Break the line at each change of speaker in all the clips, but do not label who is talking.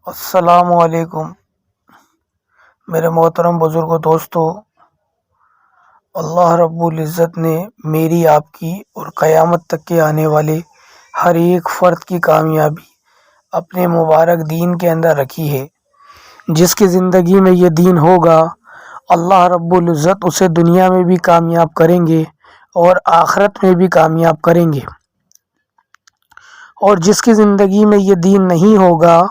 السلام علیکم میرے محترم بزرگوں دوستو، اللہ رب العزت نے میری آپ کی اور قیامت تک کے آنے والے ہر ایک فرد کی کامیابی اپنے مبارک دین کے اندر رکھی ہے۔ جس کی زندگی میں یہ دین ہوگا، اللہ رب العزت اسے دنیا میں بھی کامیاب کریں گے اور آخرت میں بھی کامیاب کریں گے، اور جس کی زندگی میں یہ دین نہیں ہوگا،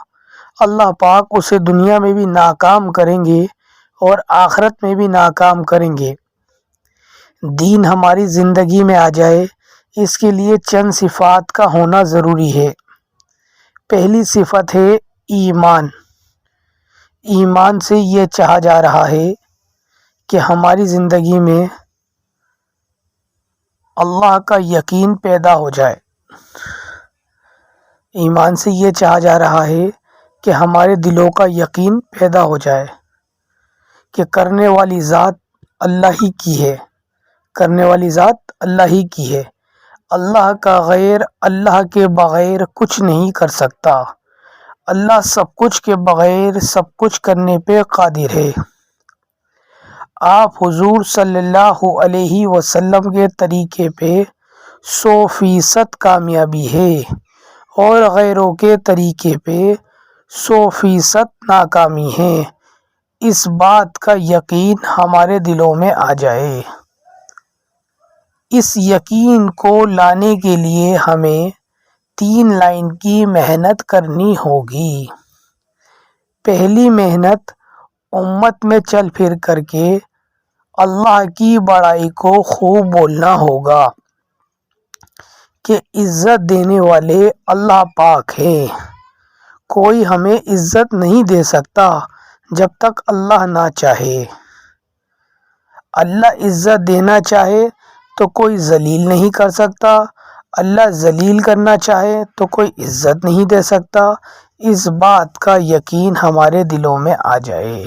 اللہ پاک اسے دنیا میں بھی ناکام کریں گے اور آخرت میں بھی ناکام کریں گے۔ دین ہماری زندگی میں آ جائے، اس کے لیے چند صفات کا ہونا ضروری ہے۔ پہلی صفت ہے ایمان۔ ایمان سے یہ چاہا جا رہا ہے کہ ہماری زندگی میں اللہ کا یقین پیدا ہو جائے۔ ایمان سے یہ چاہا جا رہا ہے کہ ہمارے دلوں کا یقین پیدا ہو جائے کہ کرنے والی ذات اللہ ہی کی ہے، کرنے والی ذات اللہ ہی کی ہے۔ اللہ کا غیر اللہ کے بغیر کچھ نہیں کر سکتا۔ اللہ سب کچھ کے بغیر سب کچھ کرنے پہ قادر ہے۔ آپ حضور صلی اللہ علیہ وسلم کے طریقے پہ 100% کامیابی ہے اور غیروں کے طریقے پہ 100% ناکامی ہے۔ اس بات کا یقین ہمارے دلوں میں آ جائے۔ اس یقین کو لانے کے لیے ہمیں 3 لائن کی محنت کرنی ہوگی۔ پہلی محنت، امت میں چل پھر کر کے اللہ کی بڑائی کو خوب بولنا ہوگا کہ عزت دینے والے اللہ پاک ہے۔ کوئی ہمیں عزت نہیں دے سکتا جب تک اللہ نہ چاہے۔ اللہ عزت دینا چاہے تو کوئی ذلیل نہیں کر سکتا، اللہ ذلیل کرنا چاہے تو کوئی عزت نہیں دے سکتا۔ اس بات کا یقین ہمارے دلوں میں آ جائے۔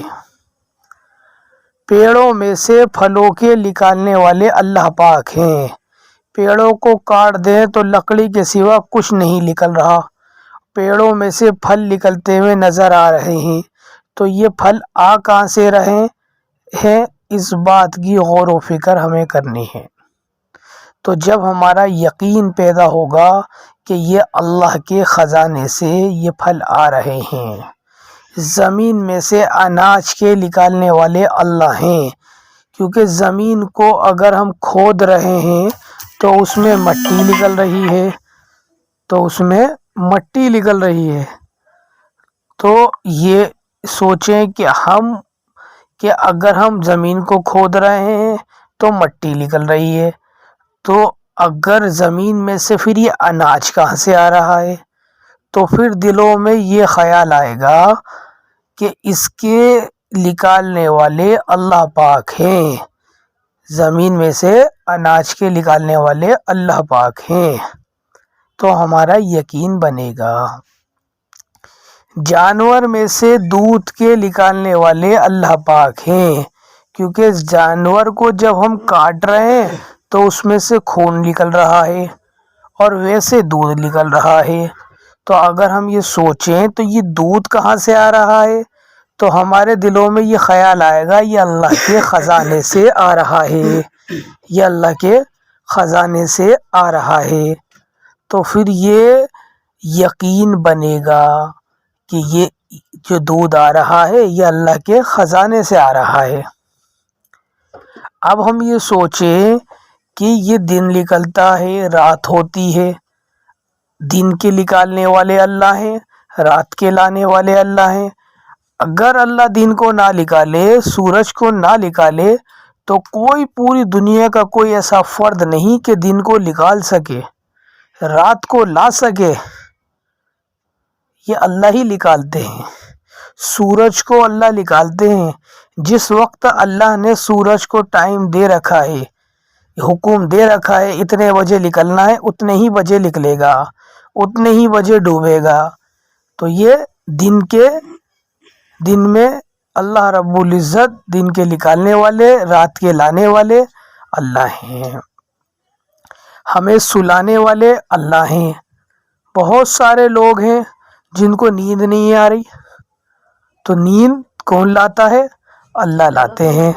پیڑوں میں سے پھلوں کے نکالنے والے اللہ پاک ہیں۔ پیڑوں کو کاٹ دیں تو لکڑی کے سوا کچھ نہیں نکل رہا، پیڑوں میں سے پھل نکلتے ہوئے نظر آ رہے ہیں، تو یہ پھل آ کہاں سے رہے ہیں، اس بات کی غور و فکر ہمیں کرنی ہے۔ تو جب ہمارا یقین پیدا ہوگا کہ یہ اللہ کے خزانے سے یہ پھل آ رہے ہیں، زمین میں سے اناج کے نکالنے والے اللہ ہیں، کیونکہ زمین کو اگر ہم کھود رہے ہیں تو اس میں مٹی نکل رہی ہے، تو یہ سوچیں کہ اگر ہم زمین کو کھود رہے ہیں تو مٹی نکل رہی ہے، تو اگر زمین میں سے پھر یہ اناج کہاں سے آ رہا ہے، تو پھر دلوں میں یہ خیال آئے گا کہ اس کے نکالنے والے اللہ پاک ہیں، زمین میں سے اناج کے نکالنے والے اللہ پاک ہیں، تو ہمارا یقین بنے گا۔ جانور میں سے دودھ کے نکالنے والے اللہ پاک ہیں، کیونکہ جانور کو جب ہم کاٹ رہے ہیں تو اس میں سے خون نکل رہا ہے اور ویسے دودھ نکل رہا ہے، تو اگر ہم یہ سوچیں تو یہ دودھ کہاں سے آ رہا ہے، تو ہمارے دلوں میں یہ خیال آئے گا یہ اللہ کے خزانے سے آ رہا ہے، یہ اللہ کے خزانے سے آ رہا ہے، تو پھر یہ یقین بنے گا کہ یہ جو دودھ آ رہا ہے یہ اللہ کے خزانے سے آ رہا ہے۔ اب ہم یہ سوچیں کہ یہ دن نکلتا ہے، رات ہوتی ہے، دن کے نکالنے والے اللہ ہیں، رات کے لانے والے اللہ ہیں۔ اگر اللہ دن کو نہ نکالے، سورج کو نہ نکالے، تو کوئی پوری دنیا کا کوئی ایسا فرد نہیں کہ دن کو نکال سکے، رات کو لا سکے، یہ اللہ ہی نکالتے ہیں۔ سورج کو اللہ نکالتے ہیں، جس وقت اللہ نے سورج کو ٹائم دے رکھا ہے، حکم دے رکھا ہے اتنے بجے نکلنا ہے، اتنے ہی بجے نکلے گا، اتنے ہی بجے ڈوبے گا، تو یہ دن میں اللہ رب العزت دن کے نکالنے والے، رات کے لانے والے اللہ ہیں، ہمیں سلانے والے اللہ ہیں۔ بہت سارے لوگ ہیں جن کو نیند نہیں آ رہی، تو نیند کون لاتا ہے؟ اللہ لاتے ہیں۔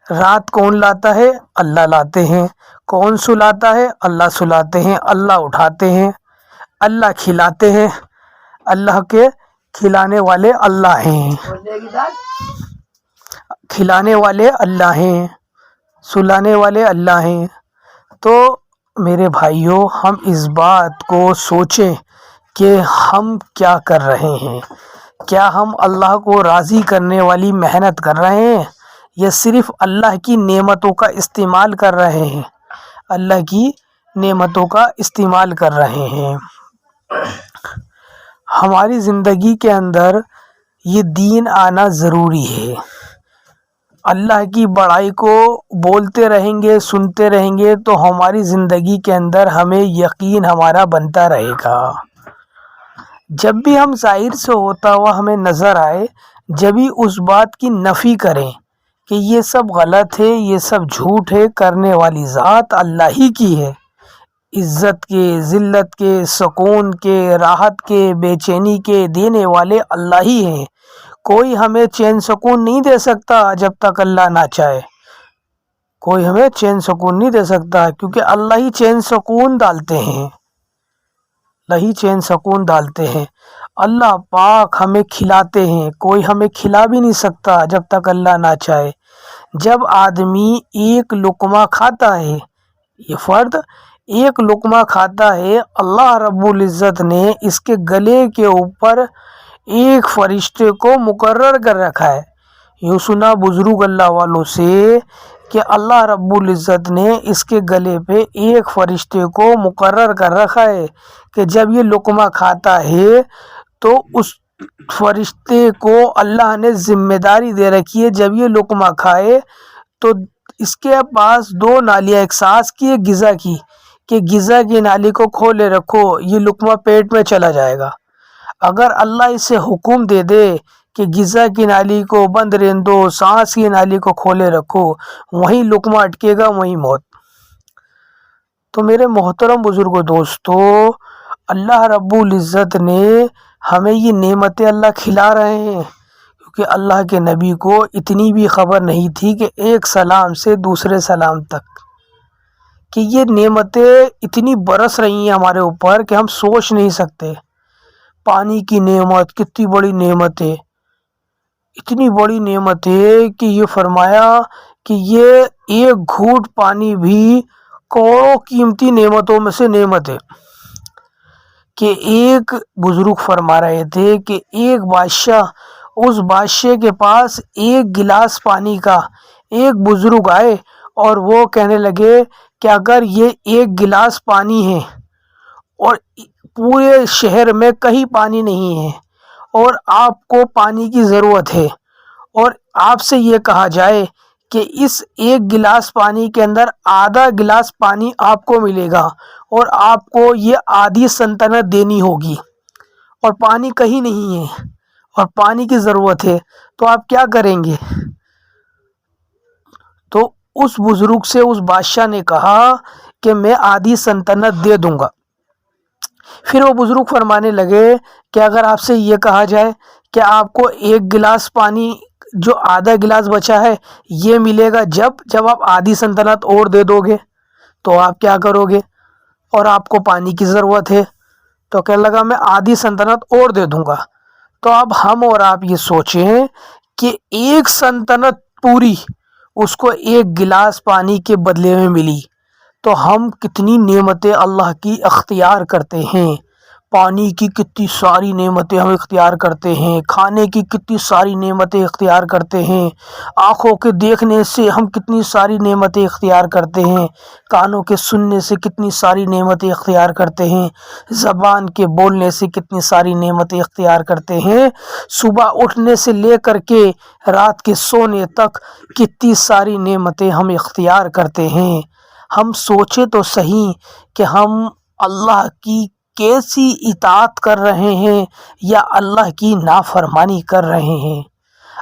رات کون لاتا ہے؟ اللہ لاتے ہیں۔ کون سلاتا ہے؟ اللہ سلاتے ہیں۔ اللہ اٹھاتے ہیں، اللہ کھلاتے ہیں۔ اللہ کے کھلانے والے اللہ ہیں، کھلانے والے اللہ ہیں، سلانے والے اللہ ہیں۔ تو میرے بھائیوں، ہم اس بات کو سوچیں کہ ہم کیا کر رہے ہیں۔ کیا ہم اللہ کو راضی کرنے والی محنت کر رہے ہیں، یا صرف اللہ کی نعمتوں کا استعمال کر رہے ہیں؟ اللہ کی نعمتوں کا استعمال کر رہے ہیں۔ ہماری زندگی کے اندر یہ دین آنا ضروری ہے۔ اللہ کی بڑائی کو بولتے رہیں گے، سنتے رہیں گے، تو ہماری زندگی کے اندر ہمیں یقین ہمارا بنتا رہے گا۔ جب بھی ہم ظاہر سے ہوتا ہوا ہمیں نظر آئے، جب ہی اس بات کی نفی کریں کہ یہ سب غلط ہے، یہ سب جھوٹ ہے، کرنے والی ذات اللہ ہی کی ہے۔ عزت کے، ذلت کے، سکون کے، راحت کے، بے چینی کے دینے والے اللہ ہی ہیں۔ کوئی ہمیں چین سکون نہیں دے سکتا جب تک اللہ نہ چاہے۔ کوئی ہمیں چین سکون نہیں دے سکتا، کیونکہ اللہ ہی چین سکون ڈالتے ہیں، اللہ ہی چین سکون ڈالتے ہیں۔ اللہ پاک ہمیں کھلاتے ہیں، کوئی ہمیں کھلا بھی نہیں سکتا جب تک اللہ نہ چاہے۔ جب آدمی ایک لقمہ کھاتا ہے، یہ فرد ایک لقمہ کھاتا ہے، اللہ رب العزت نے اس کے گلے کے اوپر ایک فرشتے کو مقرر کر رکھا ہے۔ یوں سنا بزرگ اللہ والوں سے کہ اللہ رب العزت نے اس کے گلے پہ ایک فرشتے کو مقرر کر رکھا ہے کہ جب یہ لقمہ کھاتا ہے تو اس فرشتے کو اللہ نے ذمہ داری دے رکھی ہے، جب یہ لقمہ کھائے تو اس کے پاس دو نالیاں، ایک سانس کی، ایک غذا کی، کہ غذا کی نالی کو کھولے رکھو، یہ لقمہ پیٹ میں چلا جائے گا۔ اگر اللہ اسے حکم دے دے کہ غذا کی نالی کو بند رہنے دو، سانس کی نالی کو کھولے رکھو، وہیں لقمہ اٹکے گا، وہیں موت۔ تو میرے محترم بزرگوں، دوستو، اللہ رب العزت نے ہمیں یہ نعمتیں اللہ کھلا رہے ہیں، کیونکہ اللہ کے نبی کو اتنی بھی خبر نہیں تھی کہ ایک سلام سے دوسرے سلام تک، کہ یہ نعمتیں اتنی برس رہی ہیں ہمارے اوپر کہ ہم سوچ نہیں سکتے۔ پانی کی نعمت کتنی بڑی نعمت ہے، اتنی بڑی نعمت ہے کہ یہ فرمایا کہ یہ ایک گھونٹ پانی بھی کروڑوں قیمتی نعمتوں میں سے نعمت ہے۔ کہ ایک بزرگ فرما رہے تھے کہ ایک بادشاہ، اس بادشاہ کے پاس ایک گلاس پانی کا ایک بزرگ آئے اور وہ کہنے لگے کہ اگر یہ ایک گلاس پانی ہے اور پورے شہر میں کہیں پانی نہیں ہے اور آپ کو پانی کی ضرورت ہے، اور آپ سے یہ کہا جائے کہ اس ایک گلاس پانی کے اندر آدھا گلاس پانی آپ کو ملے گا اور آپ کو یہ آدھی سلطنت دینی ہوگی، اور پانی کہیں نہیں ہے اور پانی کی ضرورت ہے، تو آپ کیا کریں گے؟ تو اس بزرگ سے اس بادشاہ نے کہا کہ میں آدھی سلطنت دے دوں گا۔ پھر وہ بزرگ فرمانے لگے کہ اگر آپ سے یہ کہا جائے کہ آپ کو ایک گلاس پانی جو آدھا گلاس بچا ہے یہ ملے گا جب آپ آدھی سلطنت اور دے دو گے، تو آپ کیا کرو گے؟ اور آپ کو پانی کی ضرورت ہے، تو کہنے لگا میں آدھی سلطنت اور دے دوں گا۔ تو اب ہم اور آپ یہ سوچیں کہ ایک سلطنت پوری اس کو ایک گلاس پانی کے بدلے میں ملی، تو ہم کتنی نعمتیں اللہ کی اختیار کرتے ہیں۔ پانی کی کتنی ساری نعمتیں ہم اختیار کرتے ہیں، کھانے کی کتنی ساری نعمتیں اختیار کرتے ہیں، آنکھوں کے دیکھنے سے ہم کتنی ساری نعمتیں اختیار کرتے ہیں، کانوں کے سننے سے کتنی ساری نعمتیں اختیار کرتے ہیں، زبان کے بولنے سے کتنی ساری نعمتیں اختیار کرتے ہیں، صبح اٹھنے سے لے کر کے رات کے سونے تک کتنی ساری نعمتیں ہم اختیار کرتے ہیں۔ ہم سوچے تو صحیح کہ ہم اللہ کی کیسی اطاعت کر رہے ہیں یا اللہ کی نافرمانی کر رہے ہیں۔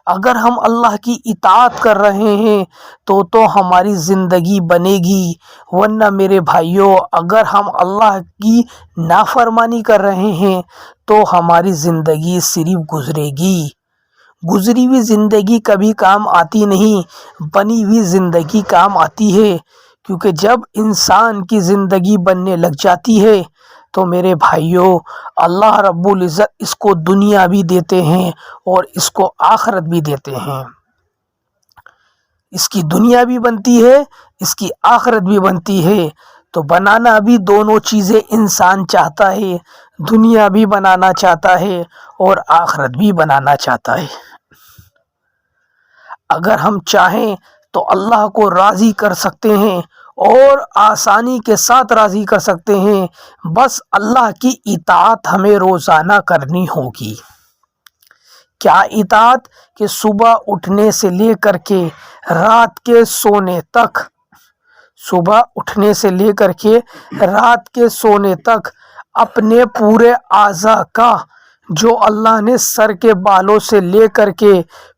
اگر ہم اللہ کی اطاعت کر رہے ہیں تو ہماری زندگی بنے گی، ورنہ میرے بھائیوں اگر ہم اللہ کی نافرمانی کر رہے ہیں تو ہماری زندگی صرف گزرے گی، گزری ہوئی زندگی کبھی کام آتی نہیں، بنی ہوئی زندگی کام آتی ہے، کیونکہ جب انسان کی زندگی بننے لگ جاتی ہے تو میرے بھائیوں اللہ رب العزت اس کو دنیا بھی دیتے ہیں اور اس کو آخرت بھی دیتے ہیں۔ اس کی دنیا بھی بنتی ہے، اس کی آخرت بھی بنتی ہے، تو بنانا بھی دونوں چیزیں انسان چاہتا ہے، دنیا بھی بنانا چاہتا ہے اور آخرت بھی بنانا چاہتا ہے۔ اگر ہم چاہیں تو اللہ کو راضی کر سکتے ہیں اور آسانی کے ساتھ راضی کر سکتے ہیں، بس اللہ کی اطاعت ہمیں روزانہ کرنی ہوگی۔ کیا اطاعت؟ کہ صبح اٹھنے سے لے کر کے رات کے سونے تک، صبح اٹھنے سے لے کر کے رات کے سونے تک اپنے پورے اعضاء کا، جو اللہ نے سر کے بالوں سے لے کر کے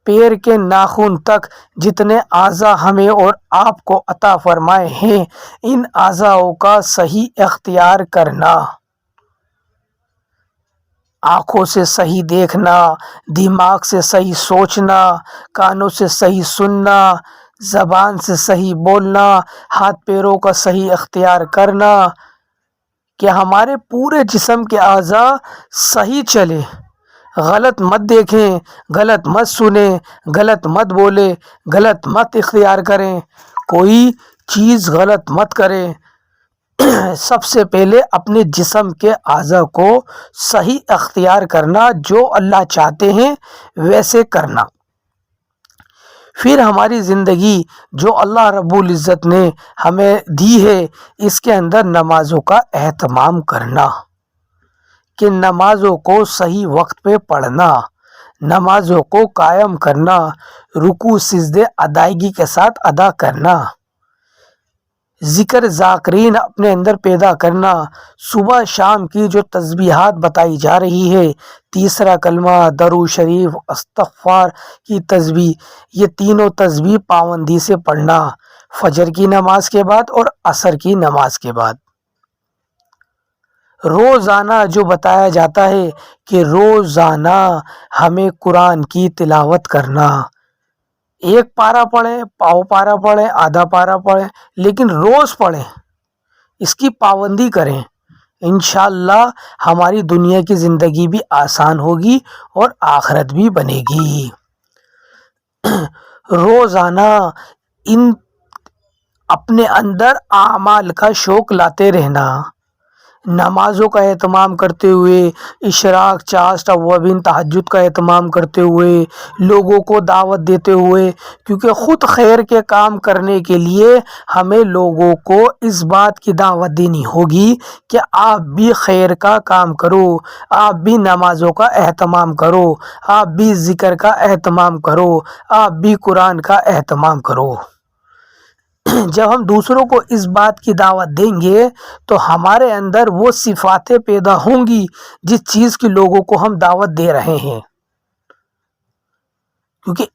پیر کے ناخن تک جتنے اعضاء ہمیں اور آپ کو عطا فرمائے ہیں، ان اعضاؤں کا صحیح اختیار کرنا، آنکھوں سے صحیح دیکھنا، دماغ سے صحیح سوچنا، کانوں سے صحیح سننا، زبان سے صحیح بولنا، ہاتھ پیروں کا صحیح اختیار کرنا، کہ ہمارے پورے جسم کے اعضاء صحیح چلے، غلط مت دیکھیں، غلط مت سنیں، غلط مت بولیں، غلط مت اختیار کریں، کوئی چیز غلط مت کریں۔ سب سے پہلے اپنے جسم کے اعضاء کو صحیح اختیار کرنا، جو اللہ چاہتے ہیں ویسے کرنا۔ پھر ہماری زندگی جو اللہ رب العزت نے ہمیں دی ہے، اس کے اندر نمازوں کا اہتمام کرنا، کہ نمازوں کو صحیح وقت پہ پڑھنا، نمازوں کو قائم کرنا، رکوع سجدے ادائیگی کے ساتھ ادا کرنا، ذکر ذاکرین اپنے اندر پیدا کرنا، صبح شام کی جو تسبیحات بتائی جا رہی ہے، تیسرا کلمہ، درود شریف، استغفار کی تسبیح، یہ تینوں تسبیح پابندی سے پڑھنا، فجر کی نماز کے بعد اور عصر کی نماز کے بعد۔ روزانہ جو بتایا جاتا ہے کہ روزانہ ہمیں قرآن کی تلاوت کرنا، ایک پارہ پڑھیں، پاؤ پارہ پڑھیں، آدھا پارہ پڑھیں، لیکن روز پڑھیں، اس کی پابندی کریں، انشاءاللہ ہماری دنیا کی زندگی بھی آسان ہوگی اور آخرت بھی بنے گی۔ روزانہ ان اپنے اندر اعمال کا شوق لاتے رہنا، نمازوں کا اہتمام کرتے ہوئے، اشراق، چاشت، اوابین، تہجد کا اہتمام کرتے ہوئے، لوگوں کو دعوت دیتے ہوئے، کیونکہ خود خیر کے کام کرنے کے لیے ہمیں لوگوں کو اس بات کی دعوت دینی ہوگی کہ آپ بھی خیر کا کام کرو، آپ بھی نمازوں کا اہتمام کرو، آپ بھی ذکر کا اہتمام کرو، آپ بھی قرآن کا اہتمام کرو۔ جب ہم دوسروں کو اس بات کی دعوت دیں گے تو ہمارے اندر وہ صفاتیں پیدا ہوں گی جس چیز کی لوگوں کو ہم دعوت دے رہے ہیں۔ کیونکہ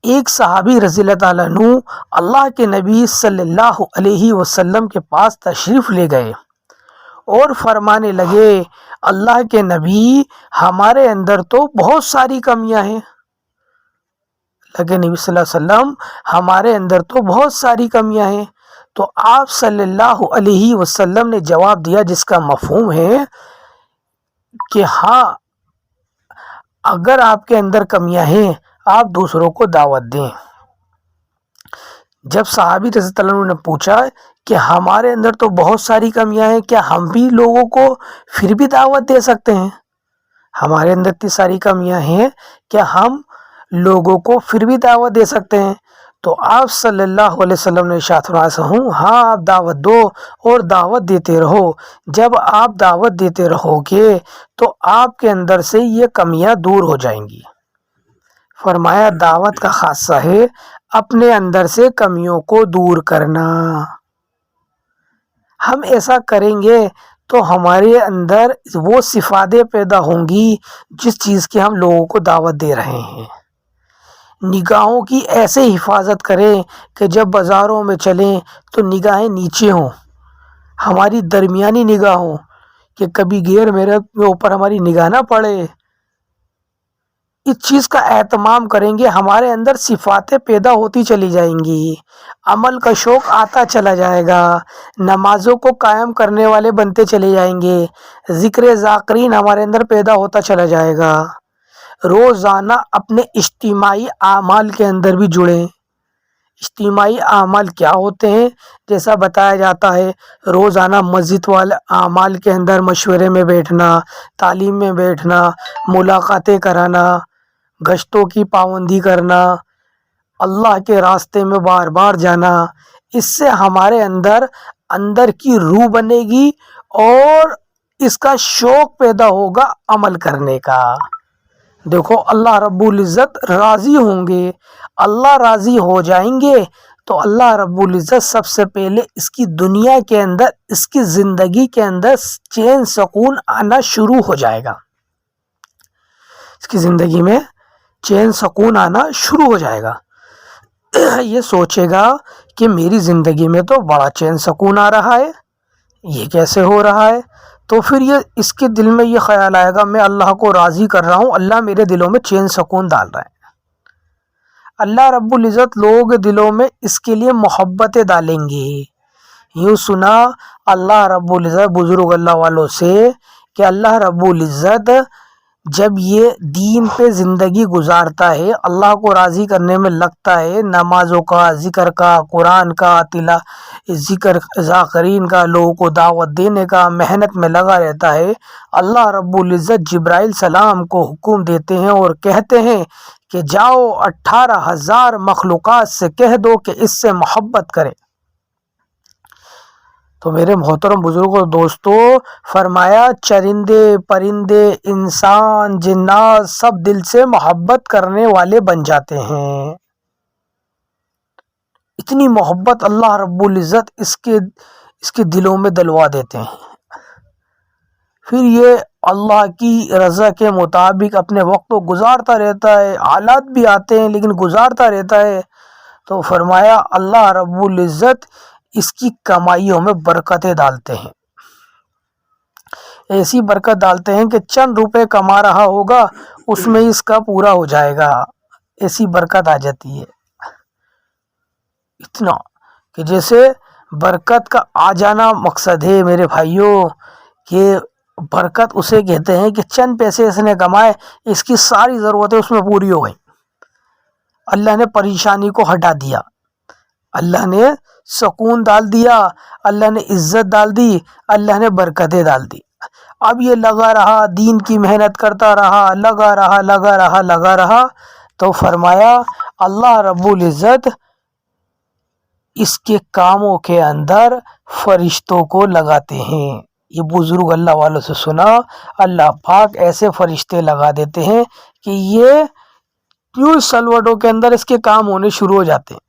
ایک صحابی رضی اللہ تعالیٰ عنہ اللہ کے نبی صلی اللہ علیہ وسلم کے پاس تشریف لے گئے اور فرمانے لگے، اللہ کے نبی، ہمارے اندر تو بہت ساری کمیاں ہیں، کہ نبی صلی اللہ علیہ وسلم ہمارے اندر تو بہت ساری کمیاں ہیں۔ تو آپ صلی اللہ علیہ وسلم نے جواب دیا، جس کا مفہوم ہے کہ ہاں، اگر آپ کے اندر کمیاں ہیں آپ دوسروں کو دعوت دیں۔ جب صحابی رضی اللہ عنہ نے پوچھا کہ ہمارے اندر تو بہت ساری کمیاں ہیں، کیا ہم بھی لوگوں کو پھر بھی دعوت دے سکتے ہیں؟ ہمارے اندر اتنی ساری کمیاں ہیں، کیا ہم لوگوں کو پھر بھی دعوت دے سکتے ہیں؟ تو آپ صلی اللہ علیہ وسلم نے ارشاد فرمایا، ہاں، آپ دعوت دو اور دعوت دیتے رہو۔ جب آپ دعوت دیتے رہو گے تو آپ کے اندر سے یہ کمیاں دور ہو جائیں گی۔ فرمایا دعوت کا خاصہ ہے اپنے اندر سے کمیوں کو دور کرنا۔ ہم ایسا کریں گے تو ہمارے اندر وہ صفاتیں پیدا ہوں گی جس چیز کی ہم لوگوں کو دعوت دے رہے ہیں۔ نگاہوں کی ایسے حفاظت کریں کہ جب بازاروں میں چلیں تو نگاہیں نیچے ہوں، ہماری درمیانی نگاہ ہوں، کہ کبھی غیر میرے اوپر ہماری نگاہ نہ پڑے۔ اس چیز کا اہتمام کریں گے ہمارے اندر صفاتیں پیدا ہوتی چلی جائیں گی، عمل کا شوق آتا چلا جائے گا، نمازوں کو قائم کرنے والے بنتے چلے جائیں گے، ذکر ذاکرین ہمارے اندر پیدا ہوتا چلا جائے گا، روزانہ اپنے اجتماعی اعمال کے اندر بھی جڑیں۔ اجتماعی اعمال کیا ہوتے ہیں؟ جیسا بتایا جاتا ہے روزانہ مسجد والے اعمال کے اندر مشورے میں بیٹھنا، تعلیم میں بیٹھنا، ملاقاتیں کرانا، گشتوں کی پابندی کرنا، اللہ کے راستے میں بار بار جانا، اس سے ہمارے اندر کی روح بنے گی اور اس کا شوق پیدا ہوگا عمل کرنے کا۔ دیکھو اللہ رب العزت راضی ہوں گے، اللہ راضی ہو جائیں گے تو اللہ رب العزت سب سے پہلے اس کی دنیا کے اندر، اس کی زندگی کے اندر چین سکون آنا شروع ہو جائے گا، اس کی زندگی میں چین سکون آنا شروع ہو جائے گا۔ یہ سوچے گا کہ میری زندگی میں تو بڑا چین سکون آ رہا ہے، یہ کیسے ہو رہا ہے؟ تو پھر اس کے دل میں یہ خیال آئے گا میں اللہ کو راضی کر رہا ہوں، اللہ میرے دلوں میں چین سکون ڈال رہا ہے۔ اللہ رب العزت لوگوں کے دلوں میں اس کے لیے محبتیں ڈالیں گے۔ یوں سنا اللہ رب العزت بزرگ اللہ والوں سے کہ اللہ رب العزت جب یہ دین پہ زندگی گزارتا ہے، اللہ کو راضی کرنے میں لگتا ہے، نمازوں کا، ذکر کا، قرآن کا، ذکر ذاکرین کا، لوگوں کو دعوت دینے کا محنت میں لگا رہتا ہے، اللہ رب العزت جبرائیل سلام کو حکم دیتے ہیں اور کہتے ہیں کہ جاؤ 18,000 مخلوقات سے کہہ دو کہ اس سے محبت کرے۔ تو میرے محترم بزرگوں دوستو، فرمایا چرندے پرندے انسان جنات سب دل سے محبت کرنے والے بن جاتے ہیں۔ اتنی محبت اللہ رب العزت اس کے دلوں میں دلوا دیتے ہیں۔ پھر یہ اللہ کی رضا کے مطابق اپنے وقت کو گزارتا رہتا ہے، حالات بھی آتے ہیں لیکن گزارتا رہتا ہے۔ تو فرمایا اللہ رب العزت اس کی کمائیوں میں برکتیں ڈالتے ہیں، ایسی برکت ڈالتے ہیں کہ چند روپے کما رہا ہوگا اس میں اس کا پورا ہو جائے گا، ایسی برکت آ جاتی ہے۔ اتنا کہ جیسے برکت کا آ جانا مقصد ہے میرے بھائیوں، کہ برکت اسے کہتے ہیں کہ چند پیسے اس نے کمائے، اس کی ساری ضرورتیں اس میں پوری ہو گئیں، اللہ نے پریشانی کو ہٹا دیا، اللہ نے سکون ڈال دیا، اللہ نے عزت ڈال دی، اللہ نے برکتیں ڈال دی۔ اب یہ لگا رہا، دین کی محنت کرتا رہا، لگا رہا تو فرمایا اللہ رب العزت اس کے کاموں کے اندر فرشتوں کو لگاتے ہیں۔ یہ بزرگ اللہ والوں سے سنا، اللہ پاک ایسے فرشتے لگا دیتے ہیں کہ یہ یوں سلوٹوں کے اندر اس کے کام ہونے شروع ہو جاتے ہیں،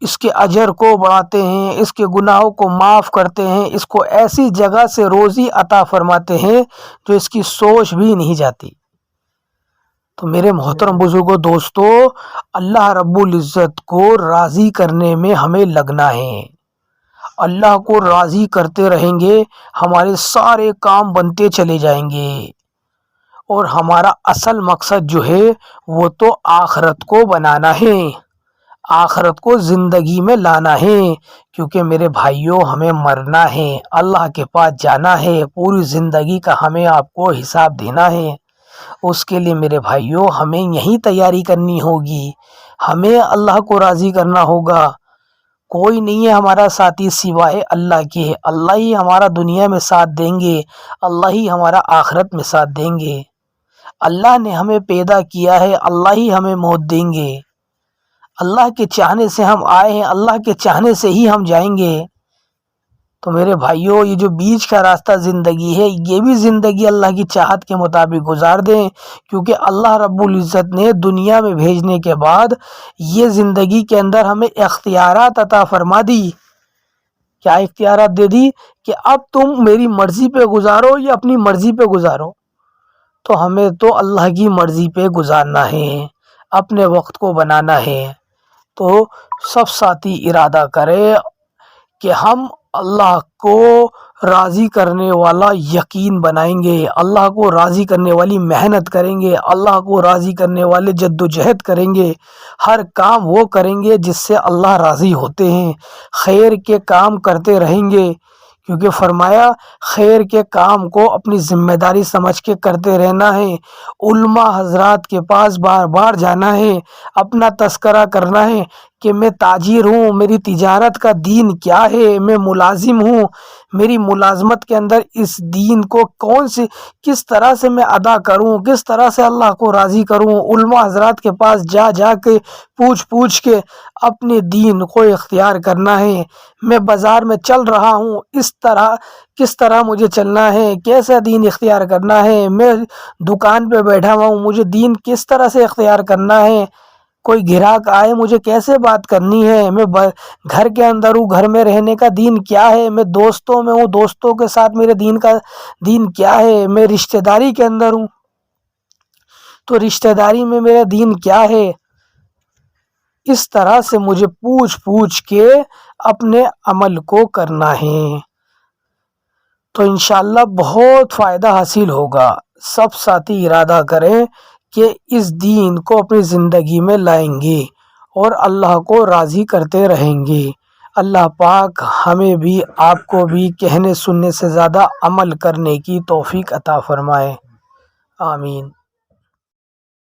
اس کے اجر کو بڑھاتے ہیں، اس کے گناہوں کو معاف کرتے ہیں، اس کو ایسی جگہ سے روزی عطا فرماتے ہیں جو اس کی سوچ بھی نہیں جاتی۔ تو میرے محترم بزرگوں دوستو، اللہ رب العزت کو راضی کرنے میں ہمیں لگنا ہے۔ اللہ کو راضی کرتے رہیں گے، ہمارے سارے کام بنتے چلے جائیں گے، اور ہمارا اصل مقصد جو ہے وہ تو آخرت کو بنانا ہے، آخرت کو زندگی میں لانا ہے، کیونکہ میرے بھائیوں ہمیں مرنا ہے، اللہ کے پاس جانا ہے، پوری زندگی کا ہمیں آپ کو حساب دینا ہے۔ اس کے لیے میرے بھائیوں ہمیں یہی تیاری کرنی ہوگی، ہمیں اللہ کو راضی کرنا ہوگا۔ کوئی نہیں ہے ہمارا ساتھی سوائے اللہ کے، اللہ ہی ہمارا دنیا میں ساتھ دیں گے، اللہ ہی ہمارا آخرت میں ساتھ دیں گے۔ اللہ نے ہمیں پیدا کیا ہے، اللہ ہی ہمیں موت دیں گے، اللہ کے چاہنے سے ہم آئے ہیں، اللہ کے چاہنے سے ہی ہم جائیں گے۔ تو میرے بھائیوں یہ جو بیچ کا راستہ زندگی ہے، یہ بھی زندگی اللہ کی چاہت کے مطابق گزار دیں، کیونکہ اللہ رب العزت نے دنیا میں بھیجنے کے بعد یہ زندگی کے اندر ہمیں اختیارات عطا فرما دی۔ کیا اختیارات دے دی؟ کہ اب تم میری مرضی پہ گزارو یا اپنی مرضی پہ گزارو۔ تو ہمیں تو اللہ کی مرضی پہ گزارنا ہے، اپنے وقت کو بنانا ہے۔ تو سب ساتھی ارادہ کرے کہ ہم اللہ کو راضی کرنے والا یقین بنائیں گے، اللہ کو راضی کرنے والی محنت کریں گے، اللہ کو راضی کرنے والے جد و جہد کریں گے، ہر کام وہ کریں گے جس سے اللہ راضی ہوتے ہیں، خیر کے کام کرتے رہیں گے، کیونکہ فرمایا خیر کے کام کو اپنی ذمہ داری سمجھ کے کرتے رہنا ہے، علماء حضرات کے پاس بار بار جانا ہے، اپنا تذکرہ کرنا ہے کہ میں تاجر ہوں، میری تجارت کا دین کیا ہے، میں ملازم ہوں، میری ملازمت کے اندر اس دین کو کس طرح سے میں ادا کروں، کس طرح سے اللہ کو راضی کروں، علماء حضرات کے پاس جا کے پوچھ کے اپنے دین کو اختیار کرنا ہے۔ میں بازار میں چل رہا ہوں، کس طرح مجھے چلنا ہے، کیسا دین اختیار کرنا ہے، میں دکان پہ بیٹھا ہوا ہوں، مجھے دین کس طرح سے اختیار کرنا ہے، کوئی گراہک آئے مجھے کیسے بات کرنی ہے، میں گھر کے اندر ہوں، گھر میں رہنے کا دین کیا ہے، میں دوستوں میں ہوں، دوستوں کے ساتھ میرے دین کیا ہے، میں رشتہ داری کے اندر ہوں تو رشتہ داری میں میرا دین کیا ہے، اس طرح سے مجھے پوچھ کے اپنے عمل کو کرنا ہے، تو انشاءاللہ بہت فائدہ حاصل ہوگا۔ سب ساتھی ارادہ کریں کہ اس دین کو اپنی زندگی میں لائیں گے اور اللہ کو راضی کرتے رہیں گے۔ اللہ پاک ہمیں بھی آپ کو بھی کہنے سننے سے زیادہ عمل کرنے کی توفیق عطا فرمائے، آمین۔